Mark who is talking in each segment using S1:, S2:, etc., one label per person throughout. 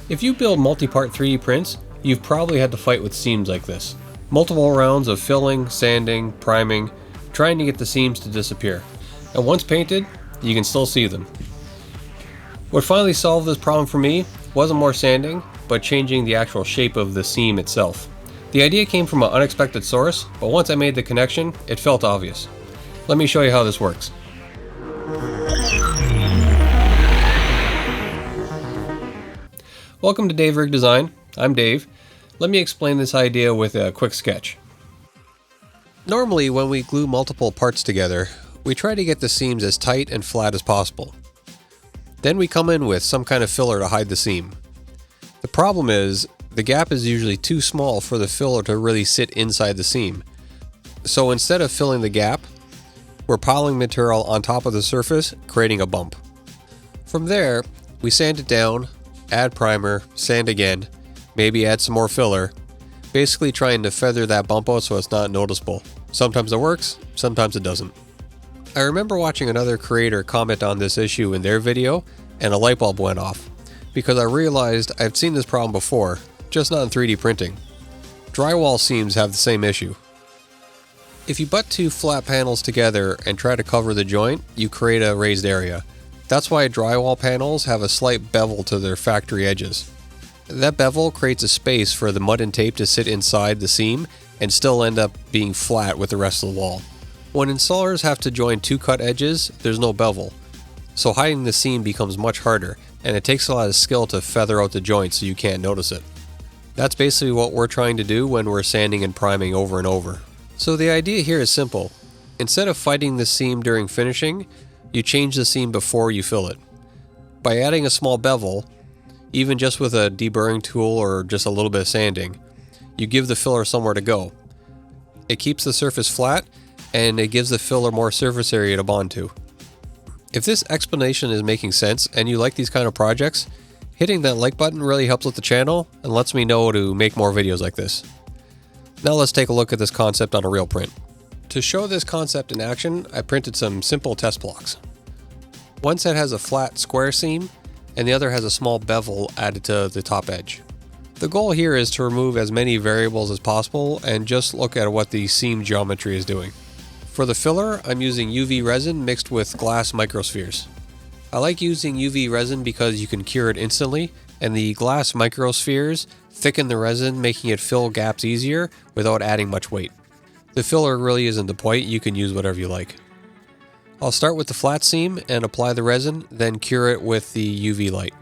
S1: If you build multi-part 3D prints, you've probably had to fight with seams like this. Multiple rounds of filling, sanding, priming, trying to get the seams to disappear. And once painted, you can still see them. What finally solved this problem for me wasn't more sanding, but changing the actual shape of the seam itself. The idea came from an unexpected source, but once I made the connection, it felt obvious. Let me show you how this works. Welcome to Dave Rig Design. I'm Dave. Let me explain this idea with a quick sketch. Normally, when we glue multiple parts together, we try to get the seams as tight and flat as possible. Then we come in with some kind of filler to hide the seam. The problem is, the gap is usually too small for the filler to really sit inside the seam. So instead of filling the gap, we're piling material on top of the surface, creating a bump. From there, we sand it down, add primer, sand again, maybe add some more filler, basically trying to feather that bump out so it's not noticeable. Sometimes it works, sometimes it doesn't. I remember watching another creator comment on this issue in their video, and a light bulb went off, because I realized I've seen this problem before, just not in 3D printing. Drywall seams have the same issue. If you butt two flat panels together and try to cover the joint, you create a raised area. That's why drywall panels have a slight bevel to their factory edges. That bevel creates a space for the mud and tape to sit inside the seam and still end up being flat with the rest of the wall. When installers have to join two cut edges, there's no bevel, so hiding the seam becomes much harder, and it takes a lot of skill to feather out the joint so you can't notice it. That's basically what we're trying to do when we're sanding and priming over and over. So the idea here is simple. Instead of fighting the seam during finishing, you change the seam before you fill it. By adding a small bevel, even just with a deburring tool or just a little bit of sanding, you give the filler somewhere to go. It keeps the surface flat, and it gives the filler more surface area to bond to. If this explanation is making sense and you like these kind of projects, hitting that like button really helps with the channel and lets me know to make more videos like this. Now let's take a look at this concept on a real print. To show this concept in action, I printed some simple test blocks. One set has a flat square seam, and the other has a small bevel added to the top edge. The goal here is to remove as many variables as possible and just look at what the seam geometry is doing. For the filler, I'm using UV resin mixed with glass microspheres. I like using UV resin because you can cure it instantly, and the glass microspheres thicken the resin, making it fill gaps easier without adding much weight. The filler really isn't the point, you can use whatever you like. I'll start with the flat seam and apply the resin, then cure it with the UV light.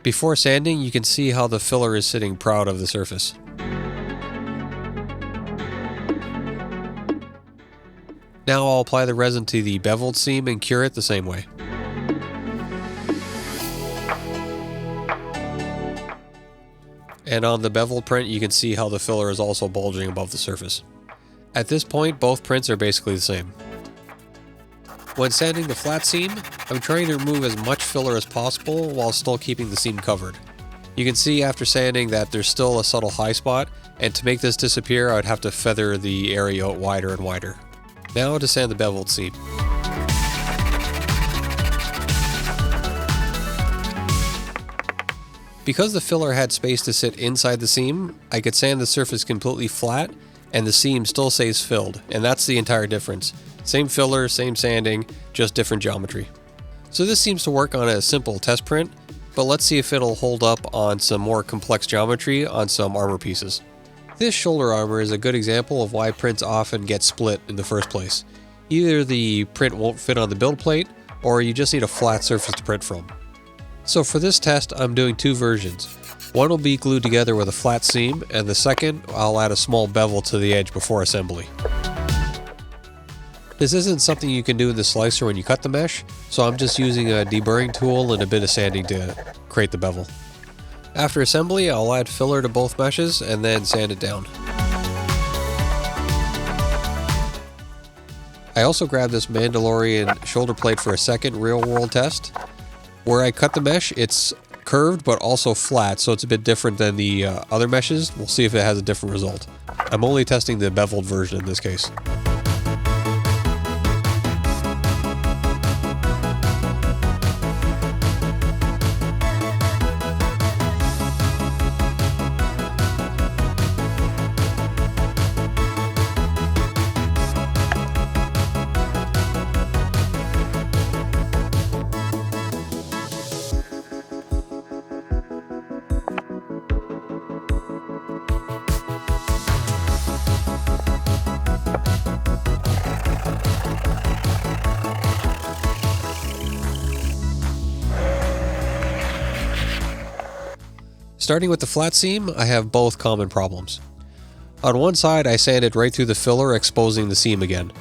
S1: Before sanding, you can see how the filler is sitting proud of the surface. Now I'll apply the resin to the beveled seam and cure it the same way. And on the beveled print, you can see how the filler is also bulging above the surface. At this point, both prints are basically the same. When sanding the flat seam, I'm trying to remove as much filler as possible while still keeping the seam covered. You can see after sanding that there's still a subtle high spot, and to make this disappear, I'd have to feather the area out wider and wider. Now to sand the beveled seam. Because the filler had space to sit inside the seam, I could sand the surface completely flat and the seam still stays filled, and that's the entire difference. Same filler, same sanding, just different geometry. So this seems to work on a simple test print, but let's see if it'll hold up on some more complex geometry on some armor pieces. This shoulder armor is a good example of why prints often get split in the first place. Either the print won't fit on the build plate, or you just need a flat surface to print from. So for this test, I'm doing two versions. One will be glued together with a flat seam, and the second, I'll add a small bevel to the edge before assembly. This isn't something you can do in the slicer when you cut the mesh, so I'm just using a deburring tool and a bit of sanding to create the bevel. After assembly, I'll add filler to both meshes and then sand it down. I also grabbed this Mandalorian shoulder plate for a second real-world test. Where I cut the mesh, it's curved but also flat, so it's a bit different than the other meshes. We'll see if it has a different result. I'm only testing the beveled version in this case. Starting with the flat seam, I have both common problems. On one side, I sanded right through the filler, exposing the seam again.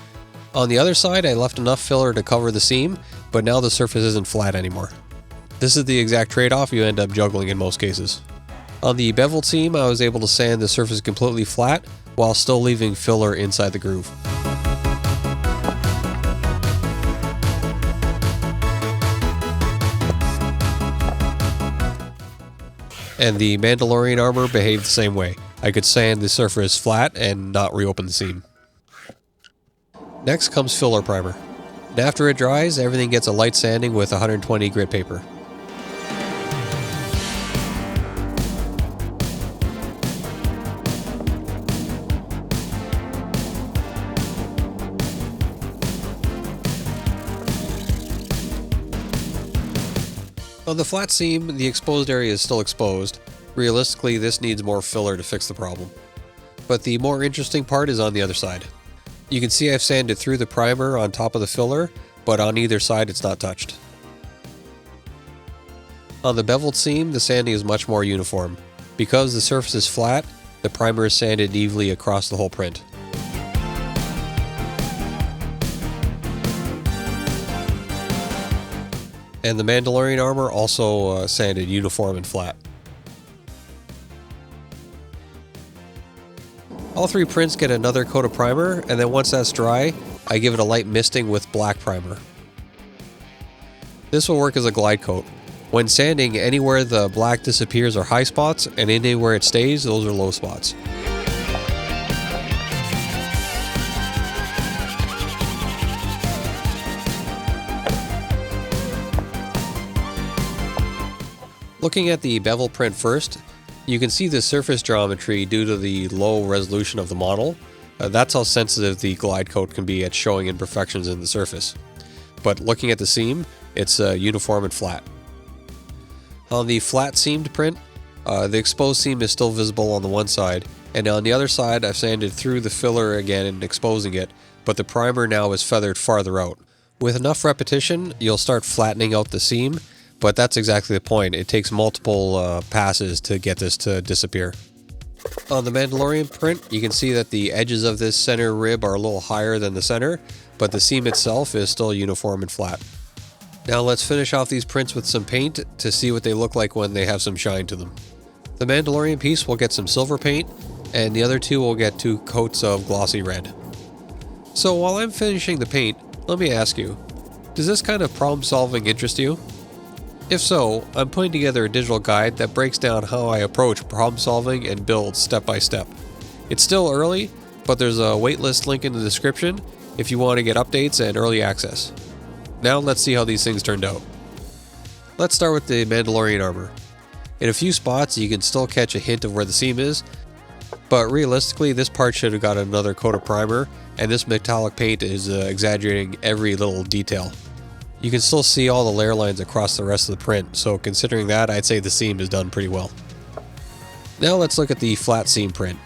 S1: On the other side, I left enough filler to cover the seam, but now the surface isn't flat anymore. This is the exact trade-off you end up juggling in most cases. On the beveled seam, I was able to sand the surface completely flat, while still leaving filler inside the groove. And the Mandalorian armor behaved the same way. I could sand the surface flat and not reopen the seam. Next comes filler primer. And after it dries, everything gets a light sanding with 120 grit paper. On the flat seam, the exposed area is still exposed. Realistically, this needs more filler to fix the problem. But the more interesting part is on the other side. You can see I've sanded through the primer on top of the filler, but on either side it's not touched. On the beveled seam, the sanding is much more uniform. Because the surface is flat, the primer is sanded evenly across the whole print. And the Mandalorian armor also sanded uniform and flat. All three prints get another coat of primer, and then once that's dry, I give it a light misting with black primer. This will work as a glide coat. When sanding, anywhere the black disappears are high spots, and anywhere it stays, those are low spots. Looking at the bevel print first, you can see the surface geometry due to the low resolution of the model. That's how sensitive the glide coat can be at showing imperfections in the surface. But looking at the seam, it's uniform and flat. On the flat seamed print, the exposed seam is still visible on the one side, and on the other side I've sanded through the filler again and exposing it, but the primer now is feathered farther out. With enough repetition, you'll start flattening out the seam, but that's exactly the point. It takes multiple passes to get this to disappear. On the Mandalorian print, you can see that the edges of this center rib are a little higher than the center, but the seam itself is still uniform and flat. Now let's finish off these prints with some paint to see what they look like when they have some shine to them. The Mandalorian piece will get some silver paint, and the other two will get 2 coats of glossy red. So while I'm finishing the paint, let me ask you, does this kind of problem solving interest you? If so, I'm putting together a digital guide that breaks down how I approach problem solving and build step by step. It's still early, but there's a waitlist link in the description if you want to get updates and early access. Now let's see how these things turned out. Let's start with the Mandalorian armor. In a few spots you can still catch a hint of where the seam is, but realistically this part should have got another coat of primer, and this metallic paint is exaggerating every little detail. You can still see all the layer lines across the rest of the print, so considering that, I'd say the seam is done pretty well. Now let's look at the flat seam print.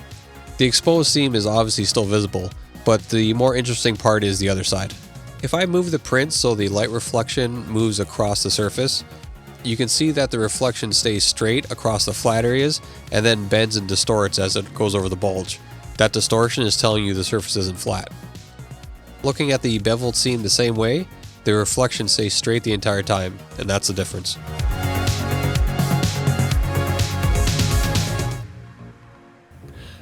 S1: The exposed seam is obviously still visible, but the more interesting part is the other side. If I move the print so the light reflection moves across the surface, you can see that the reflection stays straight across the flat areas and then bends and distorts as it goes over the bulge. That distortion is telling you the surface isn't flat. Looking at the beveled seam the same way, the reflection stays straight the entire time, and that's the difference.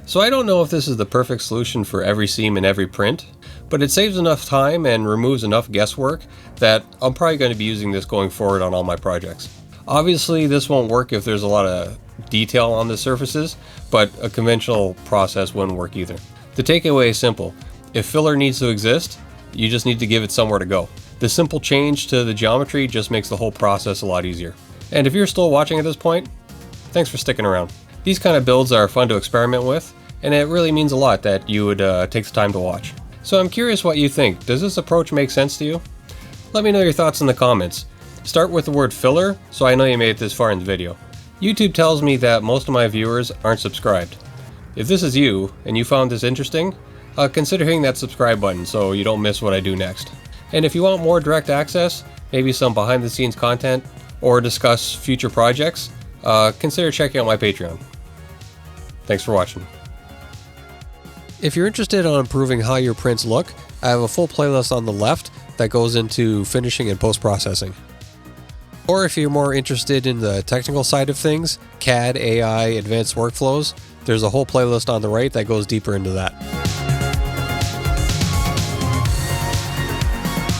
S1: So I don't know if this is the perfect solution for every seam in every print, but it saves enough time and removes enough guesswork that I'm probably going to be using this going forward on all my projects. Obviously this won't work if there's a lot of detail on the surfaces, but a conventional process wouldn't work either. The takeaway is simple. If filler needs to exist, you just need to give it somewhere to go. The simple change to the geometry just makes the whole process a lot easier. And if you're still watching at this point, thanks for sticking around. These kind of builds are fun to experiment with, and it really means a lot that you would take the time to watch. So I'm curious what you think. Does this approach make sense to you? Let me know your thoughts in the comments. Start with the word filler, so I know you made it this far in the video. YouTube tells me that most of my viewers aren't subscribed. If this is you, and you found this interesting, consider hitting that subscribe button so you don't miss what I do next. And if you want more direct access, maybe some behind the scenes content, or discuss future projects, consider checking out my Patreon. Thanks for watching. If you're interested in improving how your prints look, I have a full playlist on the left that goes into finishing and post-processing. Or if you're more interested in the technical side of things, CAD, AI, advanced workflows, there's a whole playlist on the right that goes deeper into that.